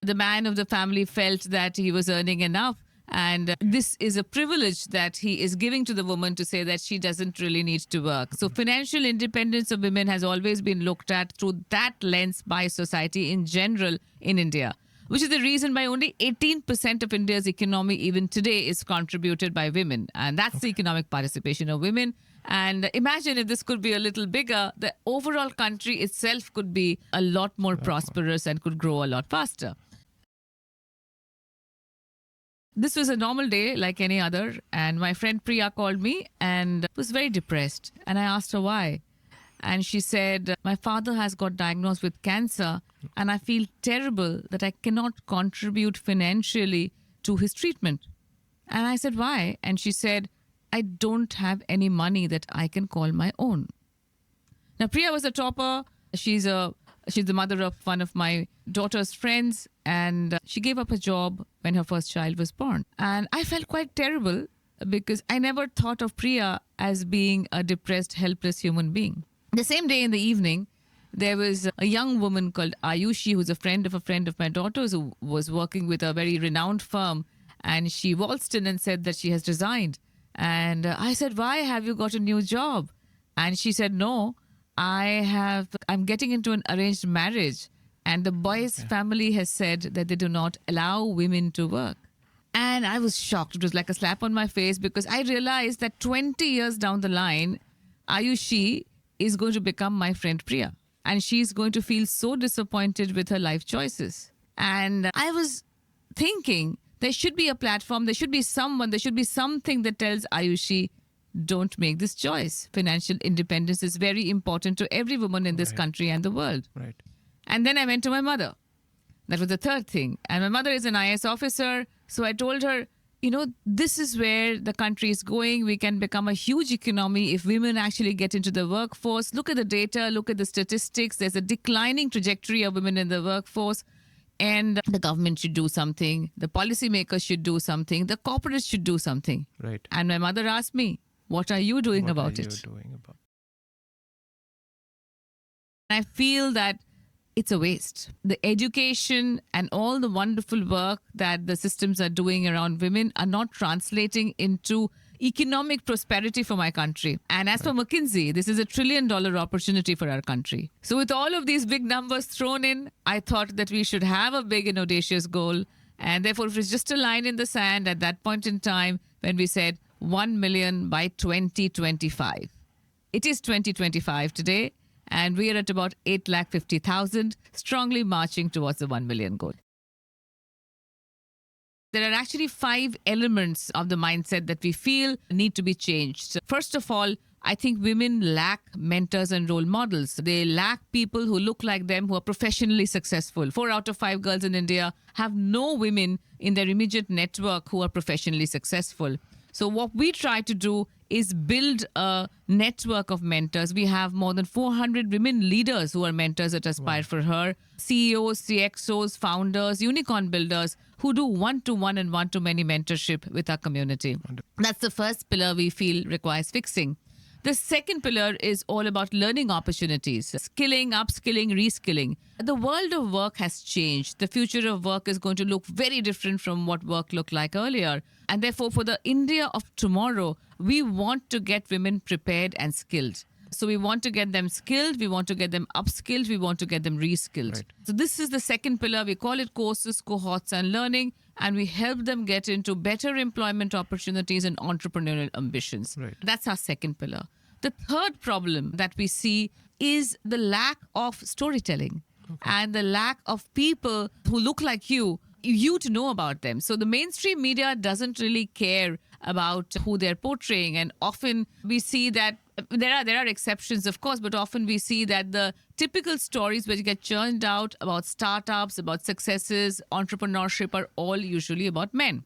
the man of the family felt that he was earning enough. And this is a privilege that he is giving to the woman to say that she doesn't really need to work. So financial independence of women has always been looked at through that lens by society in general in India, which is the reason why only 18% of India's economy even today is contributed by women. And that's the economic participation of women. And imagine if this could be a little bigger, the overall country itself could be a lot more prosperous and could grow a lot faster. This was a normal day like any other, and my friend Priya called me and was very depressed. And I asked her why. And she said, my father has got diagnosed with cancer, and I feel terrible that I cannot contribute financially to his treatment. And I said, why? And she said, I don't have any money that I can call my own. Now, Priya was a topper. She's the mother of one of my daughter's friends, and she gave up her job when her first child was born. And I felt quite terrible because I never thought of Priya as being a depressed, helpless human being. The same day in the evening, there was a young woman called Ayushi, who's a friend of my daughter's, who was working with a very renowned firm. And she waltzed in and said that she has resigned. And I said, why? Have you got a new job? And she said, no, I'm getting into an arranged marriage. And the boy's family has said that they do not allow women to work. And I was shocked. It was like a slap on my face because I realized that 20 years down the line, Ayushi is going to become my friend Priya. And she's going to feel so disappointed with her life choices. And I was thinking there should be a platform, there should be someone, there should be something that tells Ayushi, don't make this choice. Financial independence is very important to every woman in this country and the world. Right. And then I went to my mother. That was the third thing. And my mother is an IS officer. So I told her, this is where the country is going. We can become a huge economy if women actually get into the workforce. Look at the data, look at the statistics. There's a declining trajectory of women in the workforce. And the government should do something. The policymakers should do something. The corporates should do something. Right. And my mother asked me, what are you doing about it? What are you doing about it? I feel that it's a waste. The education and all the wonderful work that the systems are doing around women are not translating into economic prosperity for my country. And as for McKinsey, this is $1 trillion opportunity for our country. So with all of these big numbers thrown in, I thought that we should have a big and audacious goal. And therefore, it was just a line in the sand at that point in time when we said 1 million by 2025. It is 2025 today, and we are at about 850,000, strongly marching towards the 1 million goal. There are actually 5 elements of the mindset that we feel need to be changed. First of all, I think women lack mentors and role models. They lack people who look like them, who are professionally successful. 4 out of 5 girls in India have no women in their immediate network who are professionally successful. So what we try to do is build a network of mentors. We have more than 400 women leaders who are mentors at Aspire for Her, CEOs, CXOs, founders, unicorn builders who do one-to-one and one-to-many mentorship with our community. That's the first pillar we feel requires fixing. The second pillar is all about learning opportunities, skilling, upskilling, reskilling. The world of work has changed. The future of work is going to look very different from what work looked like earlier. And therefore, for the India of tomorrow, we want to get women prepared and skilled. So we want to get them skilled, we want to get them upskilled, we want to get them reskilled. Right. So this is the second pillar. We call it courses, cohorts, and learning. And we help them get into better employment opportunities and entrepreneurial ambitions. Right. That's our second pillar. The third problem that we see is the lack of storytelling and the lack of people who look like you to know about them. So the mainstream media doesn't really care about who they're portraying. And often we see that there are exceptions, of course, but often we see that the typical stories which get churned out about startups, about successes, entrepreneurship are all usually about men.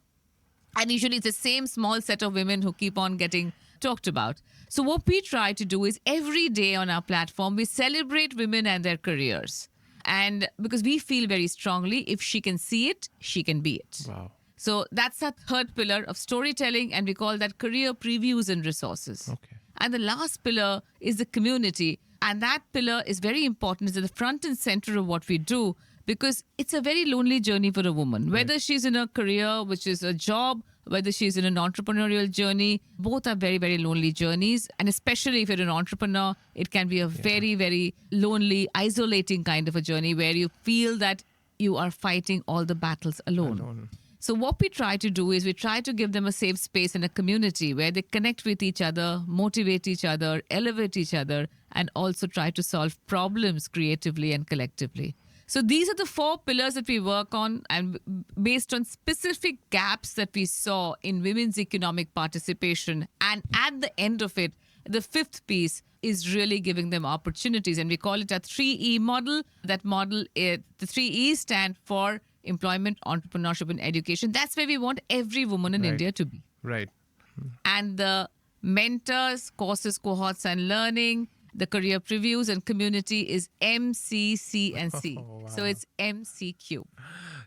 And usually it's the same small set of women who keep on getting talked about. So what we try to do is every day on our platform, we celebrate women and their careers. And because we feel very strongly, if she can see it, she can be it. Wow. So that's our third pillar of storytelling, and we call that career previews and resources. Okay. And the last pillar is the community. And that pillar is very important. It's at the front and center of what we do, because it's a very lonely journey for a woman. Whether she's in a career, which is a job, whether she's in an entrepreneurial journey, both are very, very lonely journeys. And especially if you're an entrepreneur, it can be a very, very lonely, isolating kind of a journey where you feel that you are fighting all the battles alone. So what we try to do is we try to give them a safe space and a community where they connect with each other, motivate each other, elevate each other, and also try to solve problems creatively and collectively. So these are the 4 pillars that we work on, and based on specific gaps that we saw in women's economic participation. And at the end of it, the 5th piece is really giving them opportunities. And we call it a 3E model. That model, the 3 E's stand for employment, entrepreneurship, and education. That's where we want every woman in India to be. Right. And the mentors, courses, cohorts, and learning, the career previews and community is MCC and C. Wow. So it's MCQ.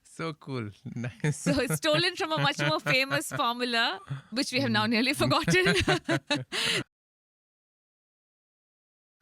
So cool. Nice. So it's stolen from a much more famous formula, which we have now nearly forgotten.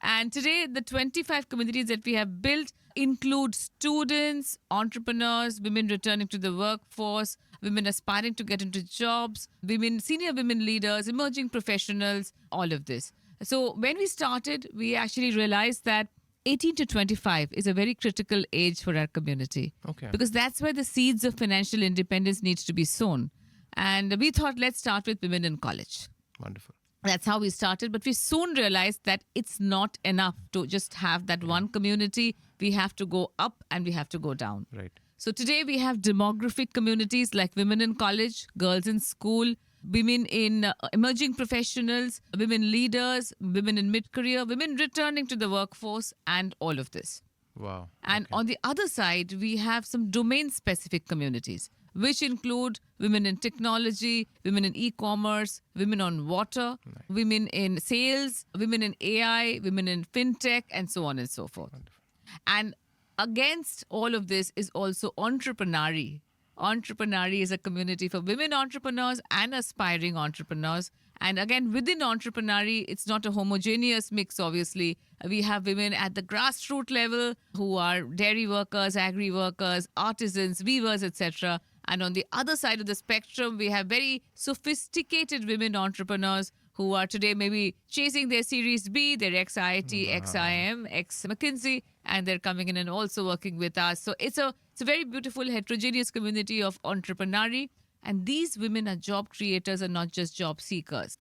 And today, the 25 communities that we have built include students, entrepreneurs, women returning to the workforce, women aspiring to get into jobs, women, senior women leaders, emerging professionals, all of this. So when we started, we actually realized that 18 to 25 is a very critical age for our community. Okay. Because that's where the seeds of financial independence needs to be sown. And we thought, let's start with women in college. Wonderful. That's how we started. But we soon realized that it's not enough to just have that one community. We have to go up and we have to go down. Right. So today we have demographic communities like women in college, girls in school, women in emerging professionals, women leaders, women in mid-career, women returning to the workforce, and all of this. Wow. And on the other side, we have some domain-specific communities, which include women in technology, women in e-commerce, women on water, women in sales, women in AI, women in fintech, and so on and so forth. Wonderful. And against all of this is also Entreprenari. Entreprenari is a community for women entrepreneurs and aspiring entrepreneurs. And again, within Entreprenari, it's not a homogeneous mix, obviously. We have women at the grassroots level who are dairy workers, agri workers, artisans, weavers, etc. And on the other side of the spectrum, we have very sophisticated women entrepreneurs who are today maybe chasing their Series B, their ex-IIT, ex-IIM, ex-McKinsey, and they're coming in and also working with us. So it's a very beautiful heterogeneous community of Entreprenari. And these women are job creators and not just job seekers.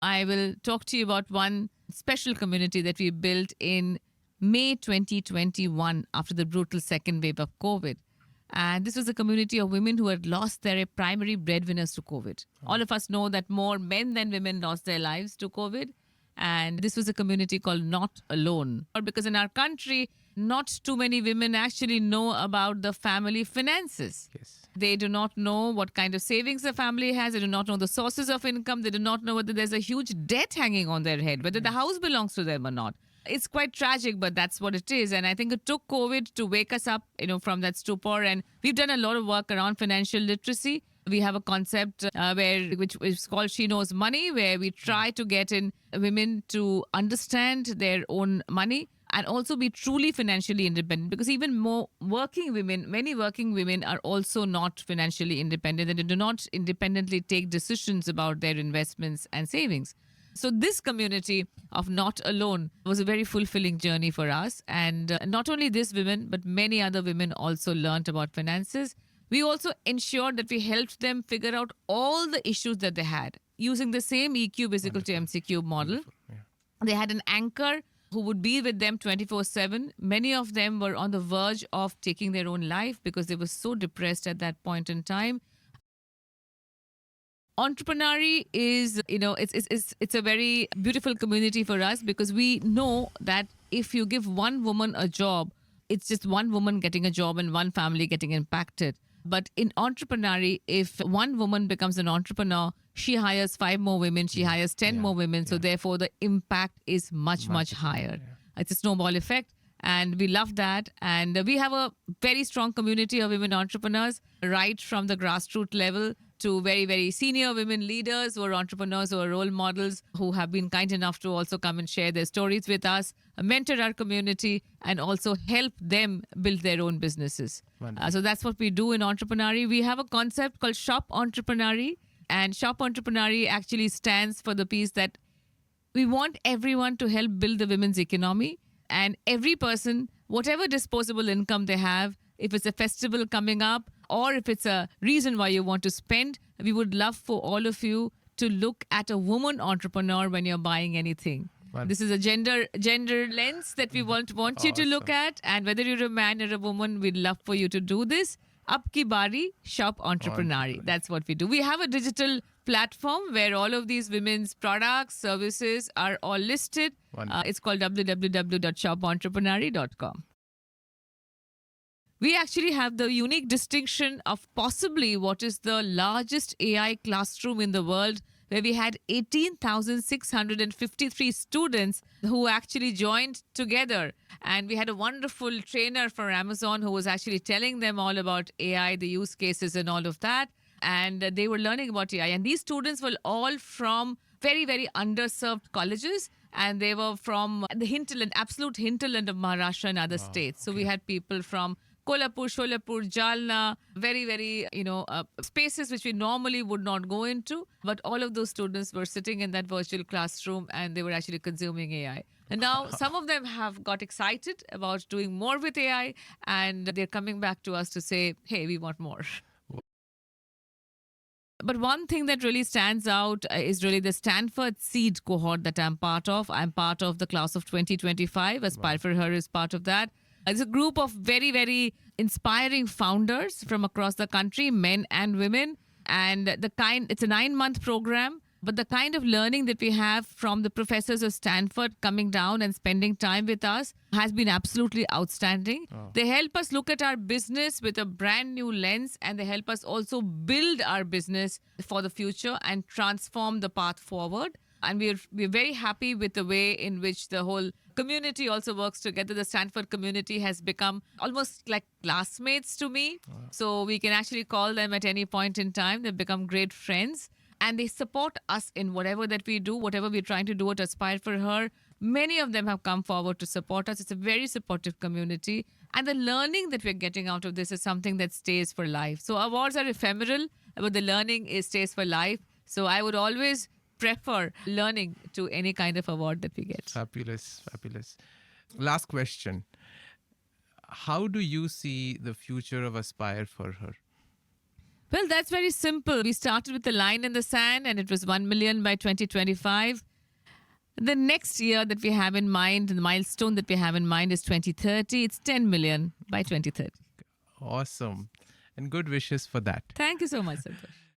I will talk to you about one special community that we built in May 2021 after the brutal second wave of COVID. And this was a community of women who had lost their primary breadwinners to COVID. All of us know that more men than women lost their lives to COVID. And this was a community called Not Alone. Because in our country, not too many women actually know about the family finances. Yes. They do not know what kind of savings the family has. They do not know the sources of income. They do not know whether there's a huge debt hanging on their head, whether the house belongs to them or not. It's quite tragic, but that's what it is. And I think it took COVID to wake us up, from that stupor. And we've done a lot of work around financial literacy. We have a concept which is called She Knows Money, where we try to get in women to understand their own money and also be truly financially independent, because even more working women, many working women are also not financially independent and they do not independently take decisions about their investments and savings. So this community of Not Alone was a very fulfilling journey for us. And not only these women, but many other women also learned about finances. We also ensured that we helped them figure out all the issues that they had using the same EQ is equal to MCQ model. Yeah. They had an anchor who would be with them 24/7. Many of them were on the verge of taking their own life because they were so depressed at that point in time. Entreprenari is, it's a very beautiful community for us because we know that if you give one woman a job, it's just one woman getting a job and one family getting impacted. But in Entreprenari, if one woman becomes an entrepreneur, she hires 5 more women, she hires 10 more women. So therefore, the impact is much higher. It's a snowball effect. And we love that. And we have a very strong community of women entrepreneurs right from the grassroots level. to very, very senior women leaders who are entrepreneurs, who are role models, who have been kind enough to also come and share their stories with us, mentor our community, and also help them build their own businesses. Wonderful. So that's what we do in Entrepreneury. We have a concept called Shop Entrepreneury, and Shop Entrepreneury actually stands for the piece that we want everyone to help build the women's economy, and every person, whatever disposable income they have, if it's a festival coming up or if it's a reason why you want to spend, we would love for all of you to look at a woman entrepreneur when you're buying anything. Wonderful. This is a gender lens that we want you to look at, and whether you're a man or a woman, we'd love for you to do this. Up ki bari, Shop Entrepreneury. That's what we do. We have a digital platform where all of these women's products, services are all listed. Wonderful. It's called www.shopentrepreneury.com. We actually have the unique distinction of possibly what is the largest AI classroom in the world, where we had 18,653 students who actually joined together. And we had a wonderful trainer from Amazon who was actually telling them all about AI, the use cases and all of that. And they were learning about AI. And these students were all from very, very underserved colleges. And they were from the hinterland, absolute hinterland of Maharashtra and other states. So we had people from Kolhapur, Sholapur, Jalna, very, very, spaces which we normally would not go into. But all of those students were sitting in that virtual classroom and they were actually consuming AI. And now some of them have got excited about doing more with AI, and they're coming back to us to say, hey, we want more. But one thing that really stands out is really the Stanford Seed cohort that I'm part of. I'm part of the class of 2025. Aspire for Her is part of that. It's a group of very, very inspiring founders from across the country, men and women. And it's a 9-month program, but the kind of learning that we have from the professors of Stanford coming down and spending time with us has been absolutely outstanding. They help us look at our business with a brand new lens, and they help us also build our business for the future and transform the path forward. And we're very happy with the way in which the whole community also works together. The Stanford community has become almost like classmates to me. So we can actually call them at any point in time. They've become great friends. And they support us in whatever that we do, whatever we're trying to do at Aspire for Her. Many of them have come forward to support us. It's a very supportive community. And the learning that we're getting out of this is something that stays for life. So awards are ephemeral, but the learning stays for life. So I would always prefer learning to any kind of award that we get. Fabulous, fabulous. Last question. How do you see the future of Aspire for Her? Well, that's very simple. We started with a line in the sand, and it was 1 million by 2025. The next year that we have in mind, the milestone that we have in mind is 2030. It's 10 million by 2030. Awesome. And good wishes for that. Thank you so much, Santosh.